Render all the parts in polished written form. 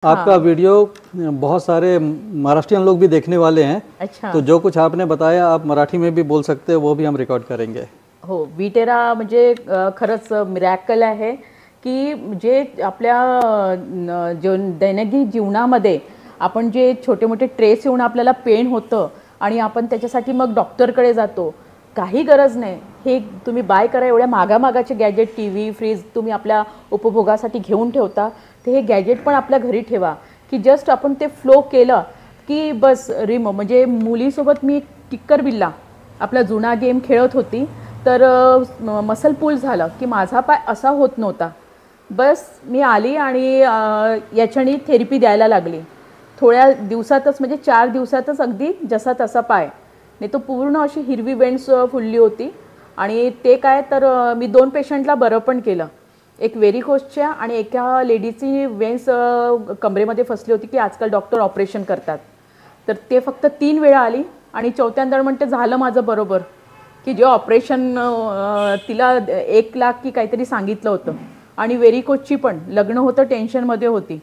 आपका वीडियो बहुत सारे महाराष्ट्रियन लोग भी देखने वाले हैं। अच्छा। तो जो कुछ आपने बताया आप मराठी में भी बोल सकते हो, वो भी हम रिकॉर्ड करेंगे। हो, विटेरा म्हणजे खरंच मिरॅकल आहे की जे आपल्या दैनंदिन जीवनामध्ये आपण जे छोटे मोठे ट्रेस येऊन आपल्याला पेन होतं आणि आपण त्याच्यासाठी मग डॉक्टरकडे जातो, काही गरज नाही। हे तुम्ही बाय करा, एवढ्या मागाचे गॅजेट, टीव्ही, फ्रीज तुम्ही आपल्या उपभोगासाठी घेऊन ठेवता, ते हे गॅजेट पण आपल्या घरी ठेवा की जस्ट आपण ते फ्लो केलं की बस म्हणजे मुलीसोबत मी किक्कर बिल्ला आपला जुना गेम खेळत होती, तर मसल पुल झालं की माझा पाय असा होत नव्हता। बस मी आली आणि याच्यानी थेरपी द्यायला लागली। थोड्या दिवसातच म्हणजे 4 दिवसातच अगदी जसा तसा पाय, नाही तो पूर्ण अशी हिरवी वेन्स फुलली होती। आणि ते काय तर मी 2 पेशंटला बरं पण केलं, एक व्हेरिकोसच्या आणि एका लेडीची वेन्स कमरेमध्ये फसली होती की आजकाल डॉक्टर ऑपरेशन करतात, तर ते फक्त 3 वेळा आली आणि चौथ्यांदा म्हणते झालं माझं बरोबर, की जे ऑपरेशन तिला 1 लाख की काहीतरी सांगितलं होतं। आणि व्हेरिकोसची पण लग्न होतं, टेन्शनमध्ये होती,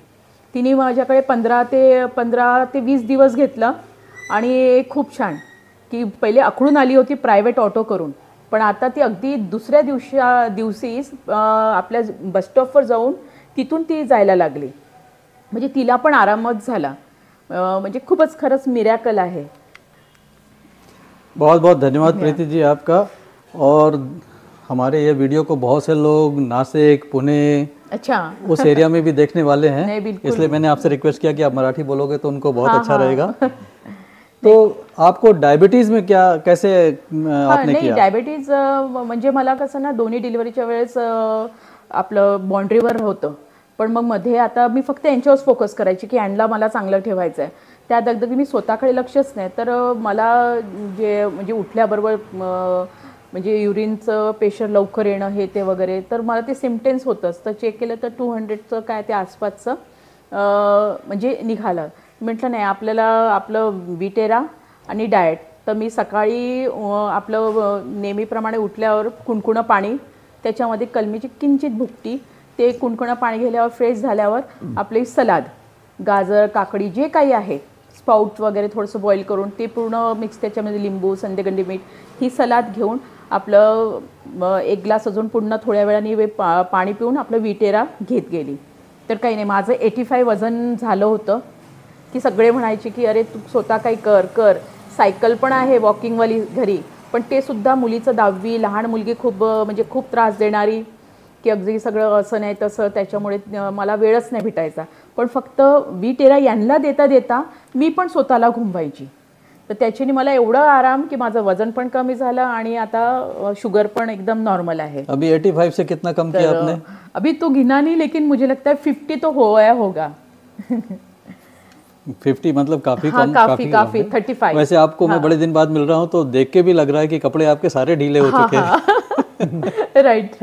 तिने माझ्याकडे 15 ते 20 दिवस घेतलं आणि खूप छान की पहिले अकडून आली होती प्रायव्हेट ऑटो करून, पण आता ती अगदी दुसऱ्या दिवशी आपल्या बस स्टॉपवर जाऊन तिथून ती जायला लागली, म्हणजे तिला पण आरामच झाला। म्हणजे खूपच खरंच मिरॅकल आहे। बहुत बहुत धन्यवाद प्रीति जी आपका। और हमारे ये वीडियो को बहुत से लोग नासिक, पुणे, अच्छा, उस एरिया में भी देखने वाले हैं, नहीं, बिल्कुल। इसलिए मैंने आपसे रिक्वेस्ट किया कि आप मराठी बोलोगे तो उनको बहुत हाँ, अच्छा हाँ। रहेगा। तो आपको डायबिटीज़ में कैसे आपने नाही, किया? डायबिटीज म्हणजे मला कसं ना दोन्ही डिलिव्हरीच्या वेळेस आपलं बाउंड्रीवर होतं, पण मग मध्ये आता मी फक्त यांच्यावर फोकस करायची की यांना मला चांगलं ठेवायचं आहे। त्या दगदगी मी स्वतःकडे लक्षच नाही, तर मला जे म्हणजे उठल्याबरोबर म्हणजे युरिनचं प्रेशर लवकर येणं हे ते वगैरे, तर मला ते सिम्पटम्स होतंच। तर चेक केलं तर 200चं काय ते आसपासचं म्हणजे निघालं। म्हटलं नाही, आपल्याला आपलं विटेरा आणि डाएट। तर मी सकाळी आपलं नेहमीप्रमाणे उठल्यावर कुणकुणं पाणी, त्याच्यामध्ये कलमीची किंचित भुकटी, ते कुणकुणं पाणी घेतल्यावर फ्रेश झाल्यावर आपले सलाद, गाजर, काकडी जे काही आहे, स्पाउट वगैरे थोडंसं बॉईल करून ते पूर्ण मिक्स, त्याच्यामध्ये लिंबू, संदेगंडी मीठ, ही सलाद घेऊन आपलं 1 ग्लास अजून पुन्हा थोड्या वेळाने पाणी पिऊन आपलं विटेरा घेत गेली। तर काही नाही, माझं 85 वजन झालं होतं की सगळे म्हणायचे की अरे तू स्वतः काही कर, सायकल पण आहे वॉकिंगवाली घरी, पण ते सुद्धा मुलीचं 10वी, लहान मुलगी खूप म्हणजे खूप त्रास देणारी, की अगदी सगळं असं नाही तसं, त्याच्यामुळे मला वेळच नाही भेटायचा। पण फक्त विटेरा यांना देता मी पण स्वतःला घुमवायची, तर त्याच्याने मला एवढा आराम की माझं वजन पण कमी झालं आणि आता शुगर पण एकदम नॉर्मल आहे। अभी 85 से कितना कम किया आपने? अभी तो गिना नहीं, लेकिन मुझे लगता है 50 तो होया होगा। 50 मतलब काफी हाँ, कम, काफी 35। वैसे आपको मैं बड़े दिन बाद मिल रहा हूँ तो देख के भी लग रहा है कि कपड़े आपके सारे ढीले हो चुके हैं। राइट।